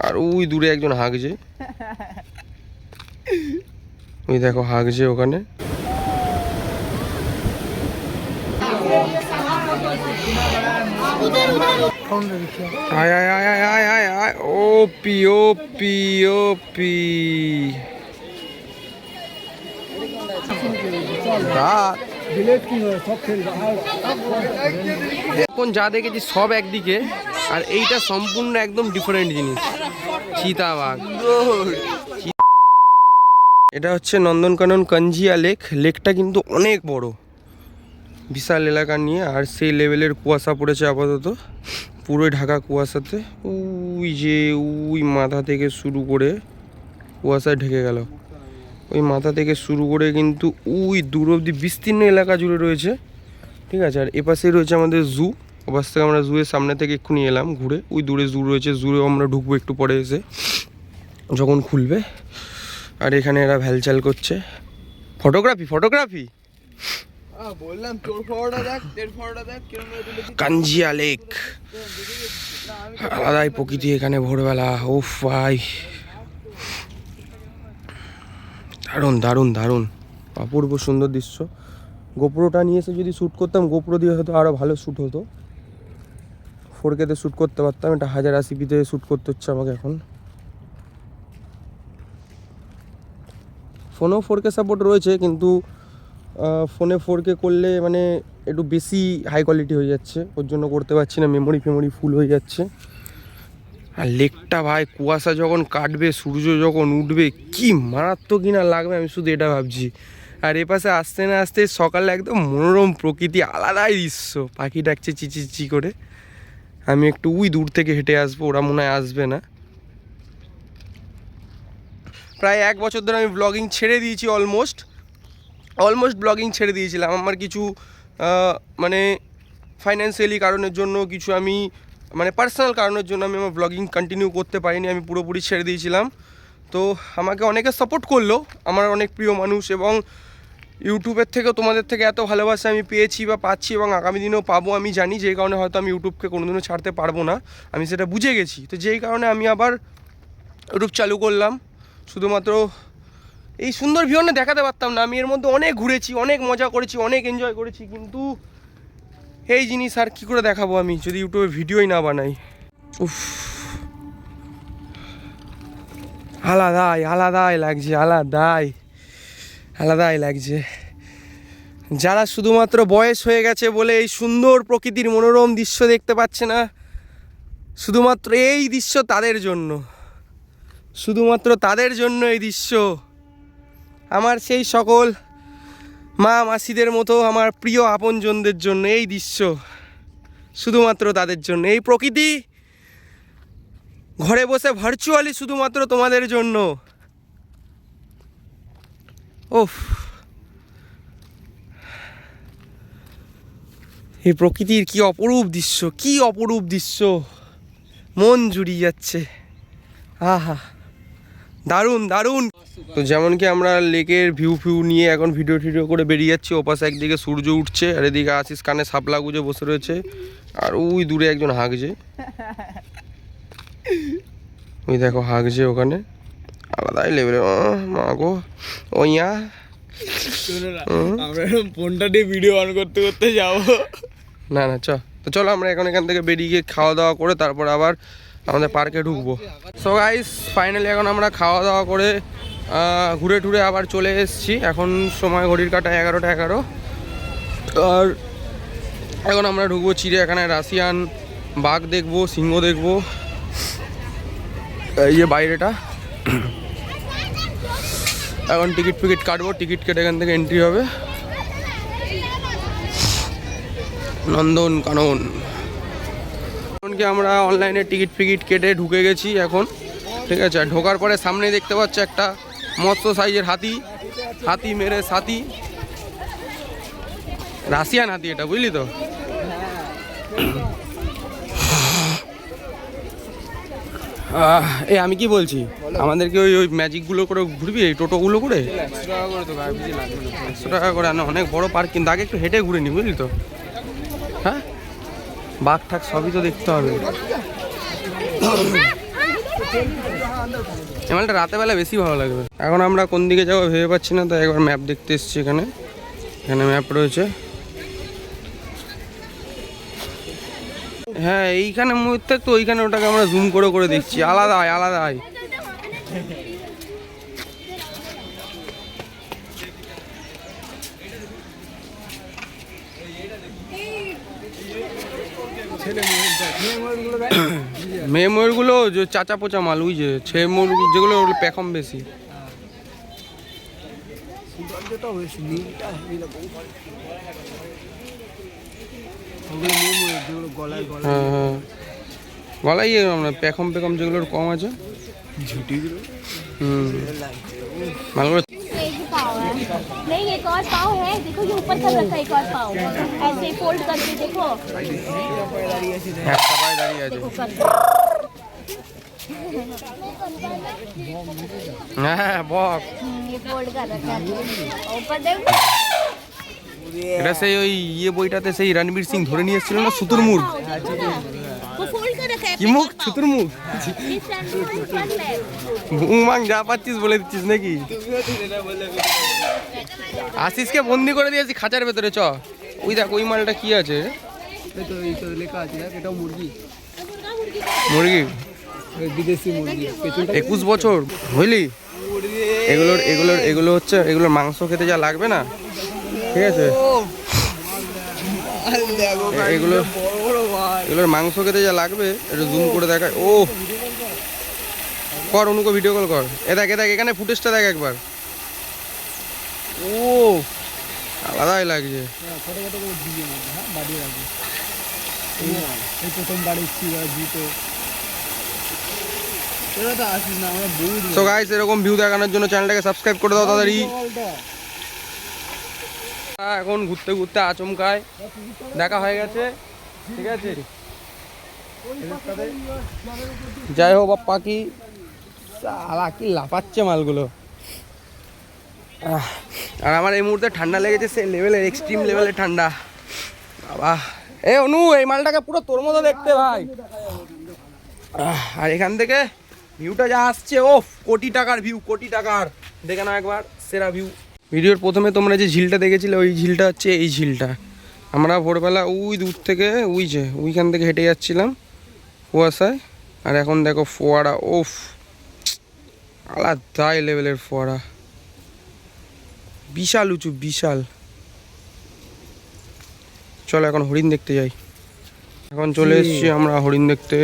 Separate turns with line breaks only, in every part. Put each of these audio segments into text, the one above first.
আর ওই দূরে একজন হাঁকছে, ওই দেখো হাঁকছে ওখানে। আয় আয় আয় আয় আয় আয় আয়, ওপি ওপি ওপি। এখন যা দেখেছি সব একদিকে, আর এইটা সম্পূর্ণ একদম ডিফারেন্ট জিনিস, চিতাবাঘ। এটা হচ্ছে নন্দনকানন কাঞ্জিয়া লেক। লেকটা কিন্তু অনেক বড়, বিশাল এলাকা নিয়ে, আর সেই লেভেলের কুয়াশা পড়েছে আপাতত, পুরোই ঢাকা কুয়াশাতে। ওই যে ওই মাথা থেকে শুরু করে কুয়াশায় ঢেকে গেল, ওই মাথা থেকে শুরু করে কিন্তু ওই দূর অব্দি বিস্তীর্ণ এলাকা জুড়ে রয়েছে, ঠিক আছে। আর এপাশে রয়েছে আমাদের জু, ওপাশ থেকে আমরা জুয়ের সামনে থেকে এক্ষুনি এলাম ঘুরে, ওই দূরে জু রয়েছে, জুয়েও আমরা ঢুকবো একটু পরে এসে যখন খুলবে। আর এখানে এরা ভ্যালচাল করছে, ফটোগ্রাফি ফটোগ্রাফি
বললাম তোর ফটোটা দেখ, তোর ফটোটা দেখ
কাঞ্জিয়া লেক। আলাদাই প্রকৃতি এখানে ভোরবেলা। ওফ ভাই, দারুণ দারুণ দারুণ, অপূর্ব সুন্দর দৃশ্য। গোপ্রোটা নিয়ে এসে যদি শ্যুট করতাম, গোপ্রো দিয়ে হয়তো আরও ভালো শ্যুট হতো, 4K-তে শ্যুট করতে পারতাম। এটা 1080p-তে শ্যুট করতে হচ্ছে আমাকে এখন। ফোনেও 4K সাপোর্ট রয়েছে, কিন্তু ফোনে 4K করলে মানে একটু বেশি হাই কোয়ালিটি হয়ে যাচ্ছে, ওর জন্য করতে পারছি না, মেমোরি ফুল হয়ে যাচ্ছে। আর লেকটা ভাই কুয়াশা যখন কাটবে, সূর্য যখন উঠবে, কি মারাত্মক কিনা লাগবে আমি শুধু এটা ভাবছি। আর এপাশে আসতে না আসতে সকালে একদম মনোরম প্রকৃতি, আলাদাই দৃশ্য, পাখি ডাকছে চিচি করে। আমি একটু ওই দূর থেকে হেঁটে আসবো, ওরা মনে হয় আসবে না। প্রায় 1 বছর ধরে আমি ব্লগিং ছেড়ে দিয়েছি, অলমোস্ট ব্লগিং ছেড়ে দিয়েছিলাম। আমার কিছু মানে ফাইন্যান্সিয়ালি কারণের জন্য, কিছু আমি মানে পার্সোনাল কারণের জন্য আমি আমার ব্লগিং কন্টিনিউ করতে পারিনি, আমি পুরোপুরি ছেড়ে দিয়েছিলাম। তো আমাকে অনেকে সাপোর্ট করলো, আমার অনেক প্রিয় মানুষ, এবং ইউটিউবের থেকেও তোমাদের থেকে এত ভালোবাসা আমি পেয়েছি বা পাচ্ছি, এবং আগামী দিনেও পাবো আমি জানি। যেই কারণে হয়তো আমি ইউটিউবকে কোনোদিনও ছাড়তে পারবো না, আমি সেটা বুঝে গেছি। তো যেই কারণে আমি আবার ইউটিউব চালু করলাম, শুধুমাত্র এই সুন্দর ভিউটা দেখাতে পারতাম না। আমি এর মধ্যে অনেক ঘুরেছি, অনেক মজা করেছি, অনেক এনজয় করেছি, কিন্তু এই জিনিস আর কী করে দেখাবো আমি যদি ইউটিউবে ভিডিওই না বানাই। উফ, আলাদাই লাগছে, আলাদাই লাগছে। যারা শুধুমাত্র বয়স হয়ে গেছে বলে এই সুন্দর প্রকৃতির মনোরম দৃশ্য দেখতে পাচ্ছে না, শুধুমাত্র এই দৃশ্য তাদের জন্য, শুধুমাত্র তাদের জন্য এই দৃশ্য। আমার সেই সকল মা মাসিদের মতো আমার প্রিয় আপনজনদের জন্য এই দৃশ্য, শুধুমাত্র তাদের জন্য। এই প্রকৃতি ঘরে বসে ভার্চুয়ালি শুধুমাত্র তোমাদের জন্য। ওফ, এই প্রকৃতির কি অপরূপ দৃশ্য, মন জুড়িয়ে যাচ্ছে। আহা, দারুণ। তো যেমন কি আমরা লেকের ভিউ নিয়ে এখন ভিডিও করে বেরিয়ে যাচ্ছি। ওপাশে একদিকে সূর্য উঠছে, আর এদিকে আশিস কানে শাপলা গুজে বসে রয়েছে, আর ওই দূরে একজন হাঁকছে, ওই দেখো হাঁকছে ওখানে, আলাদাই লেভেলের। মা গো, ওইয়া
আমরা ফোনটা দিয়ে ভিডিও অন করতে যাবো
না তো চলো আমরা এখান থেকে বেরিয়ে গিয়ে খাওয়া দাওয়া করে তারপর আবার আমাদের পার্কে ঢুকবো। সো গাইস, ফাইনালি এখন আমরা খাওয়া দাওয়া করে ঘুরে টুরে আবার চলে এসেছি। এখন সময় ঘড়ির কাটা 11টা 11। আর এখন আমরা ঢুকবো চিড়িয়াখানায়, রাশিয়ান বাঘ দেখবো, সিংহ দেখবো। এই যে বাইরেটা, এখন টিকিট কাটবো, টিকিট কেটে এখান থেকে এন্ট্রি হবে নন্দনকানন। এমনকি আমরা অনলাইনে টিকিট কেটে ঢুকে গেছি এখন, ঠিক আছে। আর ঢোকার পরে সামনে দেখতে পাচ্ছ একটা মস্ত সাইজের হাতি মেরে সাথী, রাশিয়ান হাতি এটা, বুঝলি তো। আমি কি বলছি, আমাদেরকে ওই ম্যাজিকগুলো করে ঘুরবি, এই টোটোগুলো করে 100 টাকা করে। অনেক বড় পার্ক, কিন্তু আগে একটু হেঁটে ঘুরে নি, বুঝলি তো। হ্যাঁ, বাঘ ঠাক সবই তো দেখতে হবে। এই মালটা রাতে বেলা বেশি ভালো লাগবে। এখন আমরা কোন দিকে যাবো ভেবে পাচ্ছি না, তাই একবার ম্যাপ দেখতে এসেছি। এখানে ম্যাপ রয়েছে। হ্যাঁ এইখানে মুহূর্তে তো ওইখানে ওটাকে আমরা জুম করে করে দেখছি, আলাদাই। মেয়ে ময়ূরগুলো যে চাচা পোচা মাল, ওই যে ছেলে ময়ূর যেগুলো পেখম বেশি। হ্যাঁ হ্যাঁ, গলাই আমরা পেখম যেগুলোর কম আছে ঝুটিগুলো। মালগুলো
नहीं एक और पाव है, देखो ये ऊपर कर रखा है एक और पाव, ऐसे फोल्ड करके देखो।
একটা পায়ে দাঁড়িয়ে আছে। হ্যাঁ বক,
ये फोल्ड कर रखा है ऊपर देखो।
এটা সেই ওই বইটাতে সেই রণবীর সিং ধরে নিয়ে এসেছিল না, সুতুর মুখ।
वो फोल्ड कर रखा है
কি মুখ? সুতুর মুখ। মুখ যা পাচ্ছিস বলে দিচ্ছিস নাকি? আশিসকে বন্দি করে দিয়েছি খাঁচার ভেতরে। চ ওই দেখ ওই মালটা কি আছে
লেখা আছে, এটা মুরগি,
মুরগি
বিদেশি মুরগি।
21 বছর বুঝলি। এগুলোর হচ্ছে এগুলোর মাংস খেতে যা লাগবে না, ঠিক আছে? এগুলোর মাংস খেতে যা লাগবে একটু জুম করে দেখায়। ও কর, অনুকে ভিডিও কল কর। দেখ এখানে ফুটেজটা দেখ একবার। ও আলাদাই লাগছে। সো গাইস, এরকম ভিউ দেখানোর জন্য চ্যানেলটাকে সাবস্ক্রাইব করে দাও তাড়াতাড়ি। এখন ঘুরতে ঘুরতে আচমকায় দেখা হয়ে গেছে, ঠিক আছে? যাই হোক বাপ্পা, কি সালা কি লাফাচ্ছে মালগুলো। আর আমার এই মুহূর্তে ঠান্ডা লেগেছে, সেই লেভেলের, এক্সট্রিম লেভেলের ঠান্ডা বাবা। এ অনু, এই মালটাকে পুরো তোর মতো দেখতে ভাই। আর এখান থেকে ভিউটা যা আসছে, ও কোটি টাকার ভিউ, কোটি টাকার। দেখে নাও একবার, সেরা ভিউ। ভিডিওর প্রথমে তোমরা যে ঝিলটা দেখেছিলে, ওই ঝিলটা হচ্ছে এই ঝিলটা। আমরা ভোরবেলা ওই দূর থেকে ওইখান থেকে হেঁটে যাচ্ছিলাম কুয়াশায়। আর এখন দেখো ফোয়ারা, ওফ আলাদাই লেভেলের ফোয়ারা, বিশাল উঁচু, বিশাল। চলো এখন হরিণ দেখতে যাই। এখন চলে এসেছি আমরা হরিণ দেখতে।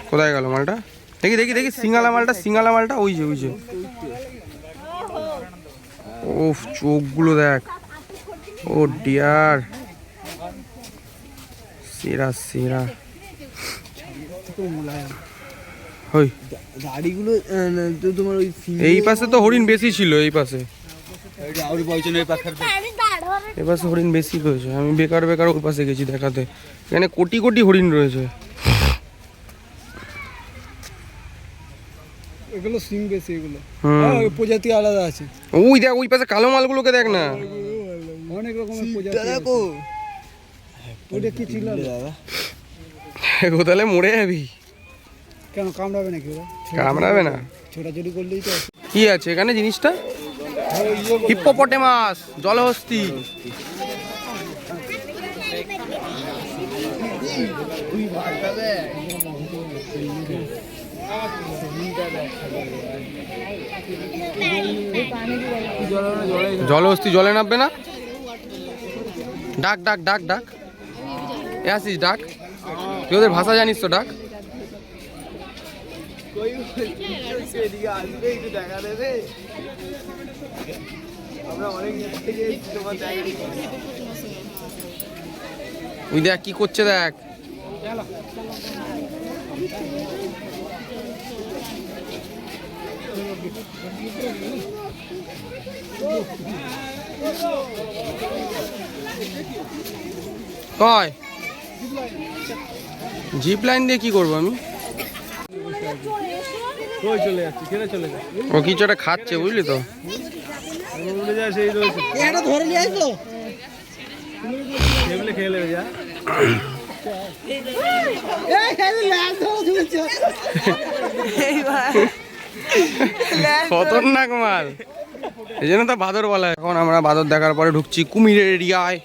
কোথায় গেল মালটা? দেখি সিঙ্গালা মালটা, ওই যে ওফ, চোখগুলো দেখ। ও ডিয়ার, সেরা।
গাড়িগুলো তোমার ওই
এই পাশে তো হরিণ বেশি ছিল, এই পাশে হরিণ বেশি রয়েছে। আমি বেকার ওর পাশে গেছি দেখাতে। এখানে কোটি কোটি হরিণ রয়েছে।
এগুলো সিং বেশি, এগুলো প্রজাতি আলাদা আছে।
ওই দেখ ওই পাশে কালো মালগুলোকে দেখ না,
অনেক রকমের প্রজাতি দেখো। ওটা কি ছিল দাদা?
কোথালে মরে যাবি।
কেন কামড়াবে নাকি? ওরা
কামড়াবে না,
ছোটাছুটি করলেই তো।
কি আছে এখানে জিনিসটা? হিপ্পোপটেমাস, জলহস্তি। জলহস্তি জলে নামবে না? ডাক এ আসিস, ডাক। তুই ওদের ভাষা জানিস তো, ডাক। ওই দেখ কি করছে, দেখ। কয় জিপ লাইন দিয়ে কি করবো আমি?
চলে যাচ্ছে, খেলে চলে যায়।
ও কিছু একটা খাচ্ছে, বুঝলি তো?
উড়ে যায় সেই রয়েছে। এটা ধরে নিয়ে আসলো। খেলে যা।
খতরনাক মাল, এই জন্য তো বাদর বলা হয়। এখন আমরা বাদর দেখার পরে ঢুকছি কুমিরের এরিয়ায়।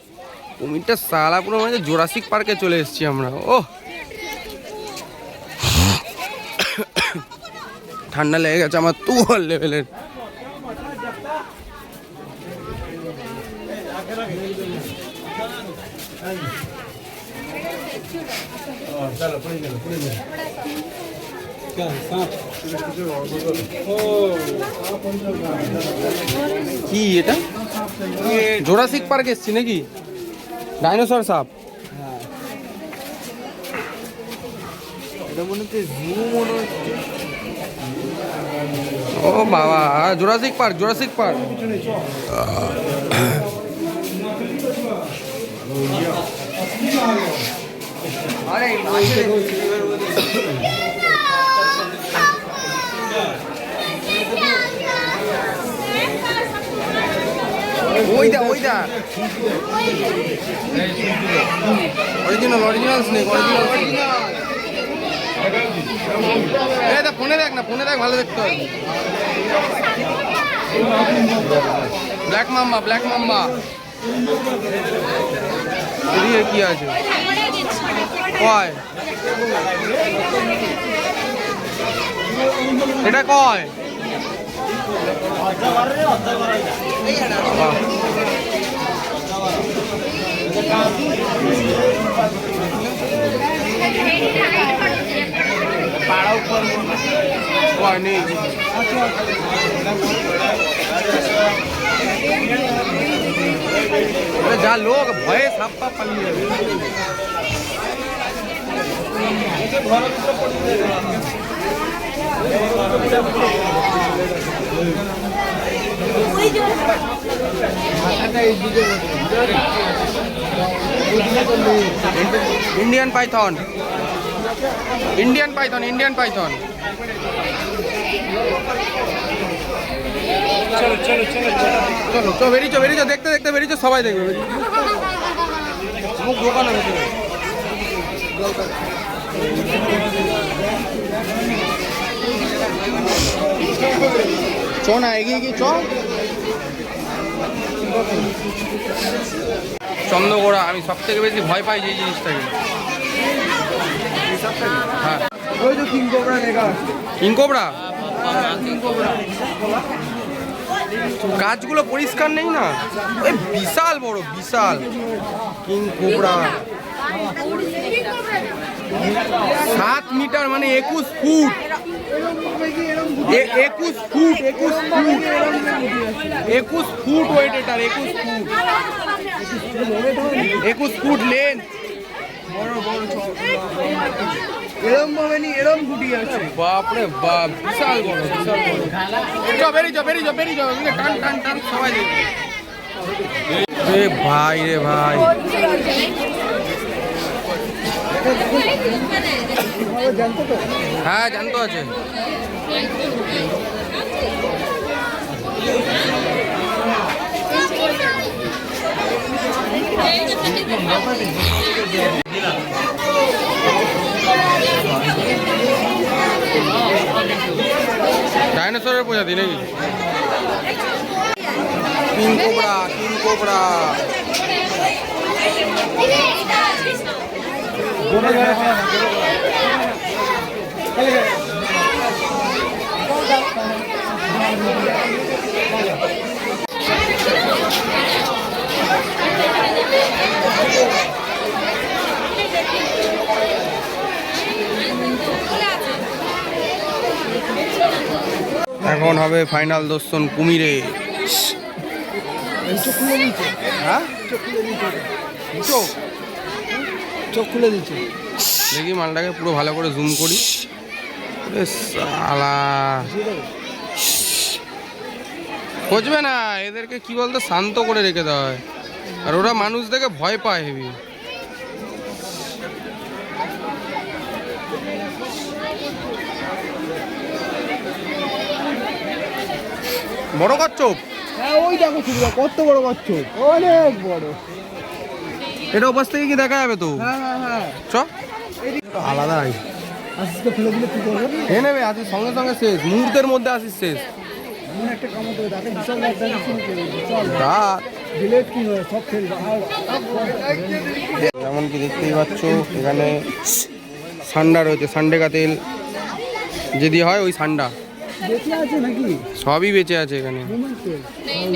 কুমিরটা সালা পুরো মানে জোরাসিক পার্কে চলে এসেছি আমরা। ও ঠান্ডা লেগে গেছে আমার তুয়ার লেভেলের। কি এটা জোরাসিক পার্ক এসছি নাকি? ডাইনোসর সাপ। ও বাবা, জোরাসিক পার্ক, জোরাসিক পার্ক। ওইটা ওইটা অরিজিনাল, অরিজিনাল স্নেক, অরিজিনাল। এটা ফোনে দেখ না, ফোনে দেখ, ভালো দেখতে হবে। Black mamba, black mamba. এদিকে কি আছে? কয় এটা কয়? নেই যা লোক ভয়ে সাপ পাপ পালিয়ে যাবে। Indian Python, Indian Python, Indian Python. चलो चलो चलो चलो चलो बेरिचो बेरिचो, देखते देखते बेरिचो, सबाई देखबे। मुख दোকান আছে চো না, এগিয়ে গিয়ে চো। চন্দ্রগোড়া আমি সব থেকে বেশি ভয় পাই যে জিনিসটাকে। হ্যাঁ ওই তো কিং কোবরা লেখা আছে। কিং কোবরা, গাছগুলো পরিষ্কার নেই না, ওই বিশাল বড়, বিশাল কিং কোবরা। 7 মিটার মানে 21 foot, 21 foot, 21 foot, 21 foot weight এটার, 21 ফুট, 21 ফুট লেন্থ। এরম ভাবে নি, এরম গুটি আছে, বাপরে বাপ, বিশাল বড়, বিশাল বড়। চল বেরিয়ে যাও, বেরিয়ে যাও, বেরিয়ে যাও, টান টান টান সবাই দেখবে। রে ভাই, রে ভাই, হ্যাঁ জানতো আছে। ডাইনোসরের প্রজাতি নাকি? King cobra, king cobra. এখন হবে ফাইনাল দর্শন কুমিরে। হ্যাঁ
চোখ খুলে দিচ্ছে।
দেখি মালটাকে পুরো ভালো করে জুম করি। সালা খোঁজবে না, এদেরকে কি বলতো শান্ত করে রেখে দেওয়া হয়, আর ওরা মানুষ দেখে ভয় পায় হেবি। বড় কচ্ছপ,
হ্যাঁ ওই দেখো শুধু কত বড় কচ্ছপ, অনেক বড়।
এটা ওপাশ থেকে কি দেখা যাবে তো?
হ্যাঁ
চ আলাদা আই
আসিসকে ফেলে দিলে কি করবে?
এ নেবে আসিস সঙ্গে সঙ্গে শেষ, মুহূর্তের মধ্যে আসিস শেষ।
এমন একটা কামড় দেবে তাকে বিশাল একটা শুরু করে চল
তা
ডিলেট কি হয় সব ফেলবে
যেমন কি দেখতেই পাচ্ছ এখানে সান্ডা রয়েছে, সান্ডে কা তেল যদি হয় ওই সান্ডা
বেঁচে আছে নাকি
সবই বেঁচে আছে এখানে।
মোমেন্ট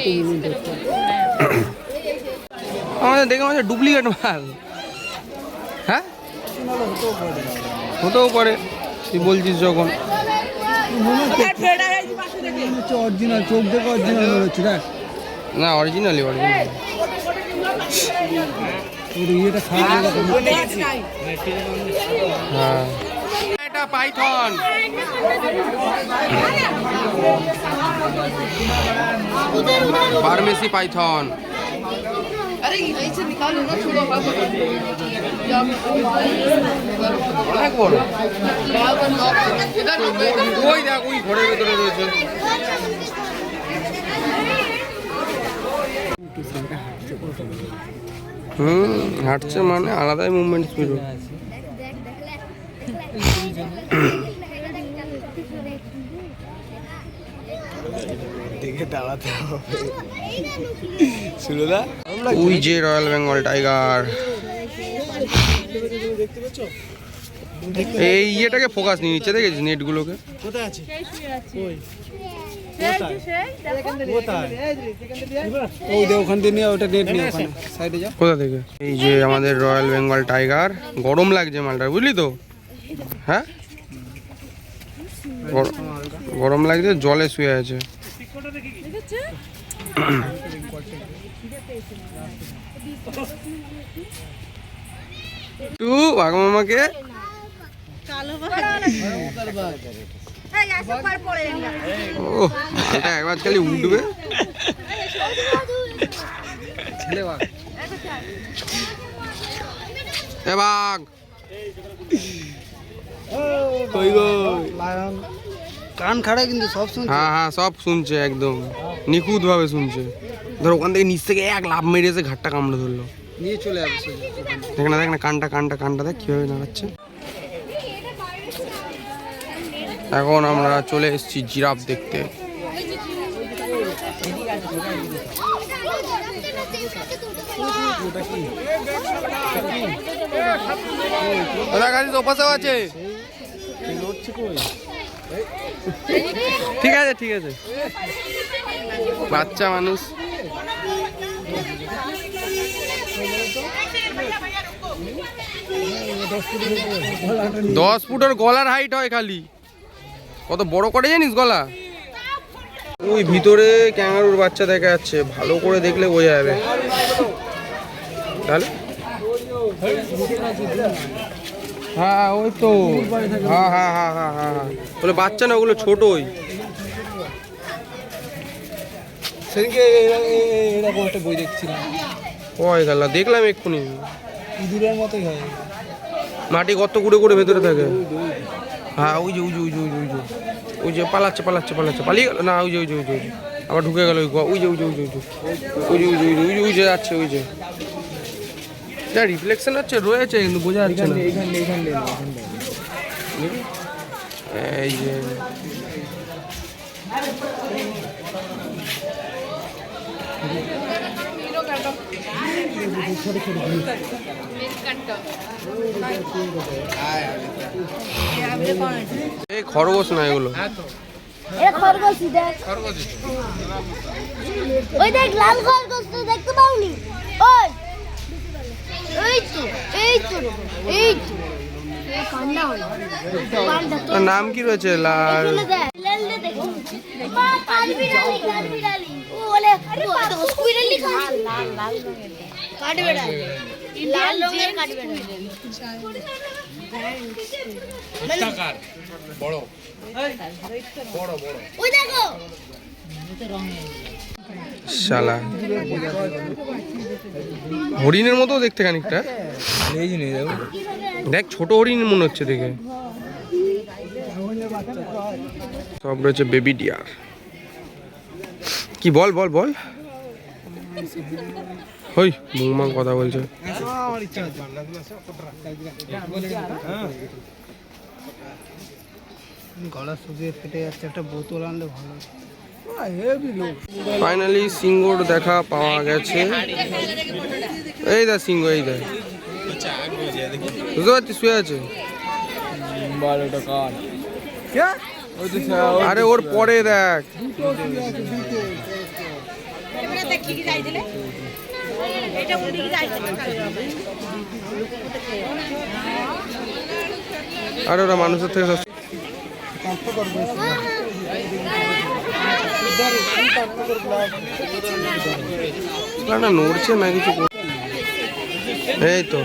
তেল মোমেন্ট হচ্ছে
আমাদের দেখে মনে হচ্ছে ডুপ্লিকেট মাল। হ্যাঁ হতেও পারে, তুই বলছিস যখন।
অরিজিনাল চোখ দেখে অরিজিনাল মনে হচ্ছে দেখ
না অরিজিনালি অরিজিনাল।
ওর ইয়েটা খারাপ
হ্যাঁ এটা পাইথন, বারমেসি পাইথন। অনেক বড়, ওই দেখ ওই ঘরের ভেতরে রয়েছে। হাঁটছে মানে আলাদাই মুভমেন্ট স্পিড।
দেখে দাঁড়াতে হবে সুরদা
ওই যে রয়্যাল বেঙ্গল টাইগার।
দেখতে পাচ্ছ
এই ইয়েটাকে ফোকাস নিয়ে নিচ্ছে, দেখেছিস নেটগুলোকে?
কোথায় আছে ওই দে ওখান দিয়ে নিয়ে ওটা নেট নিয়ে ওখানে সাইডে যা
কোথা থেকে? এই যে আমাদের রয়্যাল বেঙ্গল টাইগার, গরম লাগছে মালটা বুঝলি তো? হ্যাঁ গরম লাগছে, জলে শুয়ে আছে। তু বাঘমামাকে ও মালটা একবার খালি উঠবে।
ছেলে বাঘ
এ বাঘ
কই গো লায়ন কান খাড়া কিন্তু সব শুনছে
হ্যাঁ হ্যাঁ সব শুনছে, একদম নিখুঁত ভাবে শুনছে। ধর ওখান থেকে নিচ থেকে এক লাফ মেরে এসে ঘাটটা কামড়ে ধরলো।
নিয়ে চলে যাবে সোজা।
দেখ না কানটা দেখ কিভাবে নাড়াচ্ছে। এখন আমরা চলে এসেছি জিরাফ দেখতে। ওপাশেও আছে। ঠিক আছে ঠিক আছে, বাচ্চা মানুষ। দশ ফুটের গলার হাইট হয় খালি, কত বড় করে জানিস গলা? ওই ভিতরে ক্যাঙ্গারুর বাচ্চা দেখা যাচ্ছে, ভালো করে দেখলে বোঝা যাবে। তাহলে হ্যাঁ ওই তো, হ্যাঁ হ্যাঁ হ্যাঁ হ্যাঁ হ্যাঁ হ্যাঁ বলে বাচ্চা না, ওগুলো ছোটই।
সেদিনকে এরকম একটা বই দেখছিলাম,
ওই গাল্লা দেখলাম এক্ষুনি,
ইঁদুরের মতোই হয়,
মাটি গর্ত করে ভেতরে থাকে। হ্যাঁ ওই যে ওই যে ওই যে ওই যে ওই যে ওই যে পালাচ্ছে পালিয়ে গেল না, ওই যে ওই যে ওই যে আবার ঢুকে গেল ওই যে ওই যে ওই যে ওই যে ওই যে ওই যে ওই যে ওই যে ওই যে যাচ্ছে, ওই যে যা রিফ্লেকশন হচ্ছে রয়েছে কিন্তু বোঝা যাচ্ছে না। এই যে এই খরগোশ না এগুলো,
এ খরগোশ দেখ, ওই দেখ লাল খরগোশ তো দেখতে পাওনি? ওই এই তো এই তো এই তো কান্না হলো।
তার নাম কি রয়েছে? লাল
লাল দেখো মা কাঠবিড়ালি ও বলে আরে স্কুইরেলি লাল লাল রঙের কাঠবিড়ালি, লাল রঙের কাঠবিড়ালি টাকার বড় বড় বড় ওই দেখো
শালা হরিণের মতো দেখতে খানিকটা, দেখ ছোট হরিণ মনে হচ্ছে দেখে। সব রয়েছে বেবি ডিয়ার। কি বল বল বল ওই বৌমা কথা বলছে।
আমার ইচ্ছা আছে গলা শুকিয়ে ফেটে যাচ্ছে, একটা বোতল আনলে ভালো। হেভি লোক।
ফাইনালি সিঙ্গুর দেখা পাওয়া গেছে। এই দা সিংহ, এই দা বুঝতে পারছিস শুয়ে আছে। আরে ওর পরে দেখ, আরে ওরা মানুষের থেকে না নড়ছে না কিছু। এই তো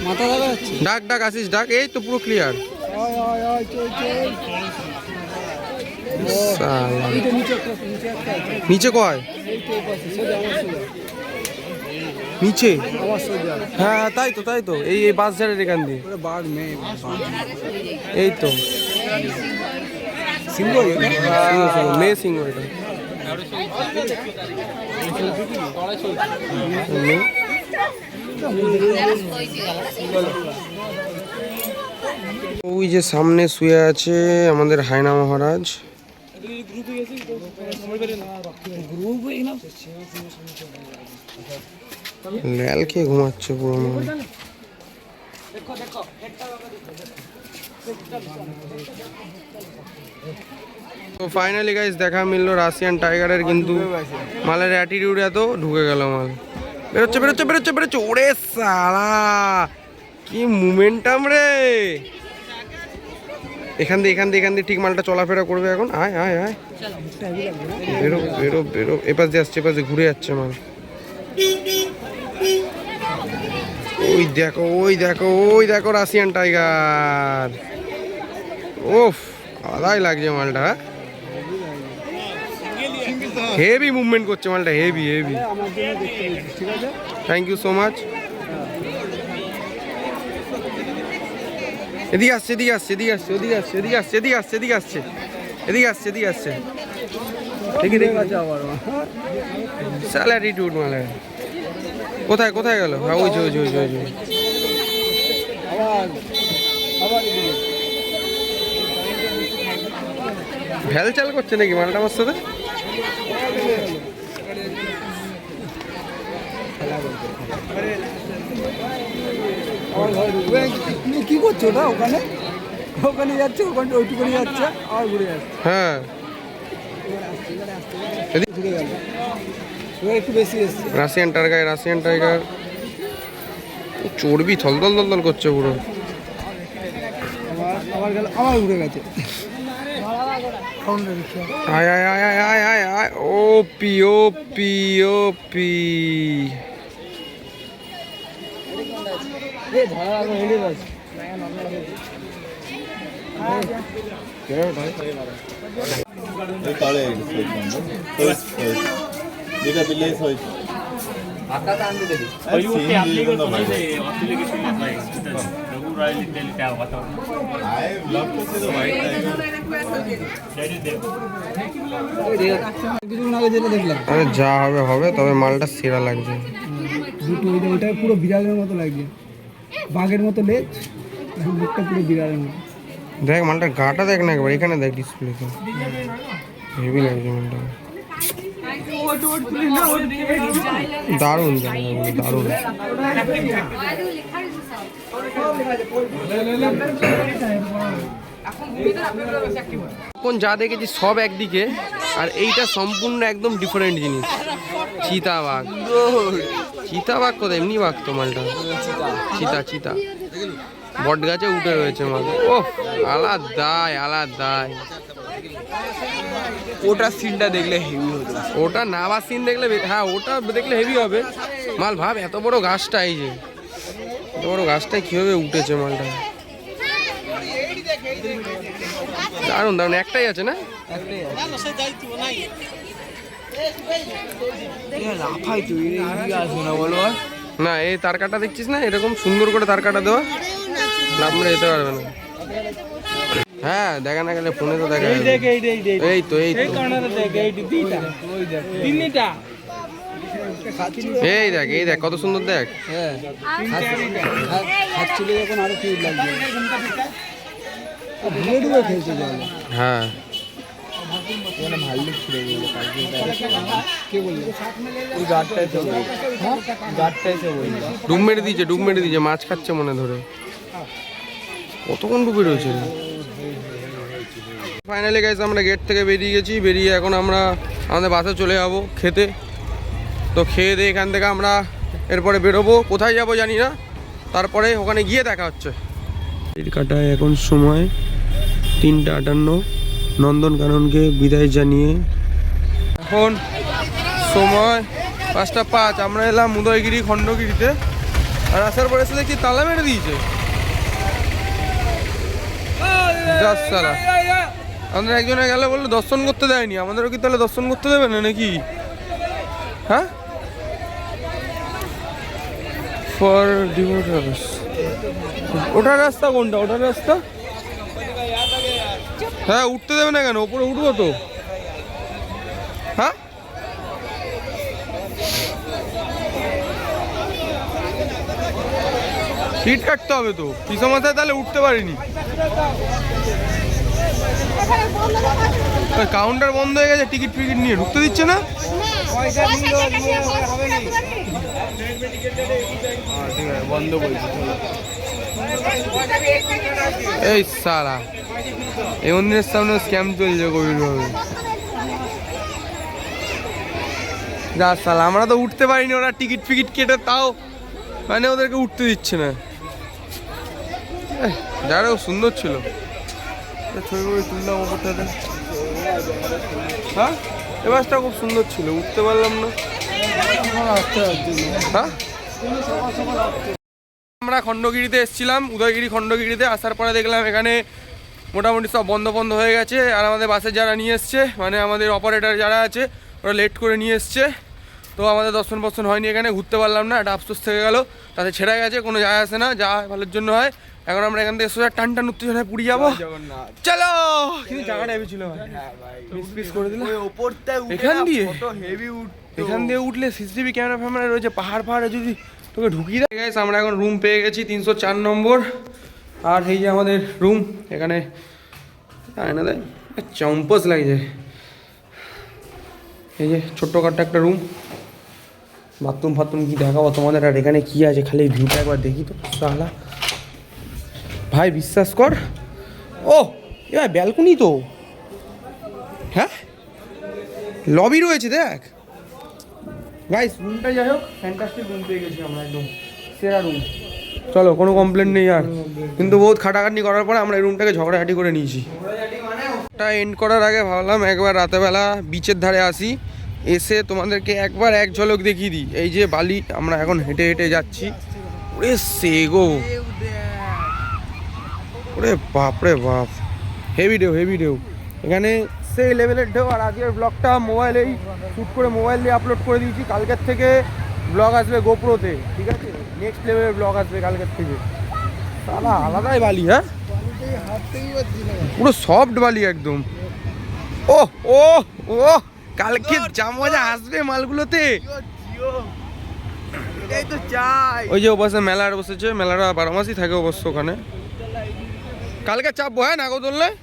মাথা দেখা যাচ্ছে।
ডাক ডাক আসিস ডাক। এই তো পুরো ক্লিয়ার। নিচে কয় নিচে? হ্যাঁ হ্যাঁ তাই তো তাই তো, এই এই বাস ঝাড়ের এখান দিয়ে। এই তো
সিংহ
মেয়ে সিংহ এটা। মেয়ে। ওই যে সামনে শুয়ে আছে আমাদের হায়না মহারাজ। ল্যাল খেয়ে ঘুমাচ্ছে পুরো মনে হয়। তো ফাইনালি গাইস দেখা মিললো রাশিয়ান টাইগারের, কিন্তু মালের অ্যাটিটিউড এত ঢুকে গেল মাল। বেরোচ্ছে বেরোচ্ছে বেরোচ্ছে বেরোচ্ছে। ওরে সালা কি মুমেন্টাম রে। এখান দিয়ে ঠিক মালটা চলাফেরা করবে এখন। আয় আয় আয় বেরো বেরো বেরো। এপাশ দিয়ে আসছে, এপাশ দিয়ে ঘুরে যাচ্ছে মাল। ওই দেখো ওই দেখো ওই দেখো রাশিয়ান টাইগার। ওফ আলাদাই লাগছে মালটা। হেভি মুভমেন্ট করছে মালটা, heavy heavy. Thank you so much. এদিকে আসছে এদিকে আসছে এদিকে আসছে ওদিকে আসছে এদিকে আসছে এদিকে আসছে এদিকে আসছে এদিকে আসছে এদিকে আসছে। ঠিকই দেখে আছে আবার স্যাল অ্যাটিটিউড মালে। কোথায় কোথায় গেল? হ্যাঁ ওই যে ওই যে ওই যে ওই যে। ভ্যাল চাল করছে নাকি মালটা আমার সাথে?
কি করছো ওটা? ওখানে ওখানে যাচ্ছে, ওখানে ওইটুকুনি যাচ্ছে আর ঘুরে যাচ্ছে।
হ্যাঁ
ঘুরে গেল, এবার একটু বেশি এসছে।
রাশিয়ান টাইগার রাশিয়ান টাইগার চর্বি থলদল দলদল করছে পুরো।
আবার গেল, আবার ঘুরে গেছে।
আয় আয় আয় আয় আয় আয় আয়। ও পি ও পি ও পি।
কিছুক্ষণ আগে যেটা দেখলাম,
আরে যা হবে হবে, তবে মালটা সেরা লাগছে।
দুটো ওইটা পুরো বিড়ালের মতো লাগছে, বাঘের মতো লেজ, মুখটা পুরো বিড়ালের মতো।
দেখ মালটার গাটা দেখ না একবার, এখানে দেখ ডিসপ্লেতে, হেভি লাগছে মালটা। দারুণ দারুণ। এখন যা দেখেছি সব একদিকে, আর এইটা সম্পূর্ণ একদম ডিফারেন্ট জিনিস। চিতাবাঘ। চিতাবাঘ কোথায়? এমনি বাঘ তো মালটা। চিতা চিতা বট গাছে উঠে রয়েছে মাল। ও আলাদাই আলাদাই।
ওটা সিনটা দেখলে হেভি হতো।
ওটা নাবার সিন দেখলে, হ্যাঁ ওটা দেখলে হেভি হবে মাল। ভাব এত বড় গাছটা, এই যে এত বড় গাছটায় কিভাবে উঠেছে মালটা। দারুণ দারুণ। একটাই আছে না? না এই তার কাটা দেখছিস না, এরকম সুন্দর করে তার কাটা দেওয়া, লাভ মেরে যেতে পারবে না। হ্যাঁ দেখা না গেলে ফোনে তো দেখা যাবে। এই তো এই তো এই দেখ কত সুন্দর দেখ।
হ্যাঁ খাচ্ছিল যখন আরো কিউট লাগছে, ডুবে ডুবে খেয়েছে জল।
হ্যাঁ
ভাল্লুক ছিল কে বললো? ওই গাড়টাই তো গাড়টাই তো বললো।
ডুব মেরে দিয়েছে মাছ খাচ্ছে মনে ধরে। কতক্ষণ ডুবে রয়েছে। ফাইনালি গাইস আমরা গেট থেকে বেরিয়ে গেছি, বেরিয়ে এখন আমরা আমাদের বাসে চলে যাবো খেতে। তো খেয়ে দিয়ে এখান থেকে আমরা এরপরে বেরোবো, কোথায় যাবো জানি না, তারপরে ওখানে গিয়ে দেখা হচ্ছে। এর কাটায় এখন সময় 3:58, নন্দনকাননকে বিদায় জানিয়ে এখন সময় 5:05। আমরা এলাম উদয়গিরি খণ্ডগিরিতে, আর আসার পরে এসে দেখছি তালা মেরে দিয়েছে। সালা আমাদের একজনে গেলে বললো দর্শন করতে দেয়নি, আমাদেরও কি তাহলে দর্শন করতে দেবে না নাকি? হ্যাঁ, ফর ডিভোটার্স। ওটার রাস্তা কোনটা? ওটার রাস্তা? হ্যাঁ, উঠতে দেবে না কেন? ওপরে উঠবো তো। হ্যাঁ, সিট কাটতে হবে তো। পিছু মাথায় তাহলে উঠতে পারিনি। কাউন্টার বন্ধ হয়ে গেছে, টিকিট ফিকিট নিয়ে ঢুকতে দিচ্ছে না।
বন্ধ বলছি।
এই সালা এই মন্দিরের সামনে স্ক্যাম চলছে গভীরভাবে। যা সালা, আমরা তো উঠতে পারিনি, ওরা টিকিট ফিকিট কেটে তাও মানে ওদেরকে উঠতে দিচ্ছে না। যারা সুন্দর ছিল, ছবি তুললাম ওপরটাতে। হ্যাঁ, এ বাসটা খুব সুন্দর ছিল, উঠতে পারলাম না। হ্যাঁ, আমরা খণ্ডগিরিতে এসেছিলাম, উদয়গিরি খণ্ডগিরিতে। আসার পরে দেখলাম এখানে মোটামুটি সব বন্ধ হয়ে গেছে। আর আমাদের বাসে যারা নিয়ে এসছে, মানে আমাদের অপারেটর যারা আছে, ওরা লেট করে নিয়ে এসছে। তো আমাদের দর্শন হয়নি, এখানে ঘুরতে পারলাম না, একটা আফসোস থেকে গেল। তাতে ছেড়ে গেছে, কোনো যায় আসে না, যা ভালোর জন্য হয়। এখন আমরা এখান থেকে সোজা টান উত্তেজনায় পুরী যাবো। চলো, কিন্তু জায়গাটা হেভি ছিল, মিস করে দিলাম। এখান দিয়ে উঠলে সিসিটিভি ক্যামেরা ফ্যামেরা রয়েছে, পাহাড়ে যদি তোকে ঢুকিয়ে দেয়। গাইস, আমরা এখন রুম পেয়ে গেছি 304 নম্বর। আর এই যে আমাদের রুম, এখানে না দেয় চম্পস লাগছে। এই যে ছোট্টখাট্ট একটা রুম, বাথরুম ফাথরুম কি দেখাবো তোমাদের। আর এখানে কি আছে খালি ভিউটা একবার দেখি তো সালা। ভাই বিশ্বাস কর, ও এবার ব্যালকনি তো। হ্যাঁ, লবি রয়েছে দেখ। গাইস, রুমটা যাই হোক ফ্যান্টাস্টিক রুম পেয়ে গেছি আমরা, একদম সেরা রুম। চলো, কোনো কমপ্লেন নেই আর। কিন্তু বহুত খাটাখাটনি করার পরে আমরা এই রুমটাকে ঝগড়াঝাটি করে নিয়েছি। ওটা এন্ড করার আগে ভাবলাম একবার রাতেবেলা বিচের ধারে আসি, এসে তোমাদেরকে একবার এক ঝলক দেখিয়ে দিই। এই যে বালি, আমরা এখন হেঁটে যাচ্ছি। ওরে সেগো, ওরে বাপরে বাপ, হেভি ঢেউ এখানে, সেই লেভেলের ঢেউ। আর আজকের ব্লগটা মোবাইলেই শ্যুট করে মোবাইল দিয়ে আপলোড করে দিয়েছি। কালকের থেকে ব্লগ আসবে গোপ্রোতে, ঠিক আছে? নেক্সট লেভেলের ব্লগ আসবে কালকের থেকে। তাহলে আলাদাই বালি। হ্যাঁ, পুরো সফট বালি একদম। ও ও ও কালকে যা মজা আসবে মালগুলোতে। ওই যে অবশ্য মেলার বসেছে, মেলাটা 12 মাসই থাকে অবশ্য ওখানে। কালকে চাপবো, হ্যাঁ, নাগরদোলনায়।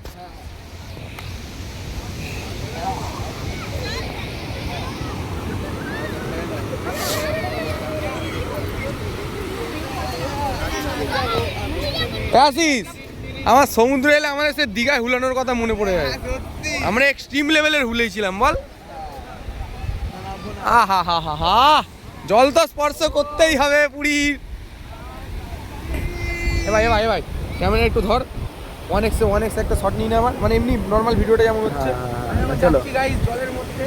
আসিস, আমার সমুদ্র এলে আমাদের সে দীঘায় হুলানোর কথা মনে পড়ে যায়। আমরা এক্সট্রিম লেভেলের হুলেছিলাম, বল। আহা হা হা হা, জল তো স্পর্শ করতেই হবে পুরীর। এ ভাই ক্যামেরা একটু ধর, 1x একটা শট নিয়ে নে আমার, মানে এমনি নর্মাল ভিডিওটা যেমন হচ্ছে। চলো গাইস, জলের মধ্যে।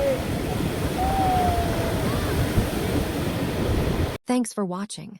Thanks for watching.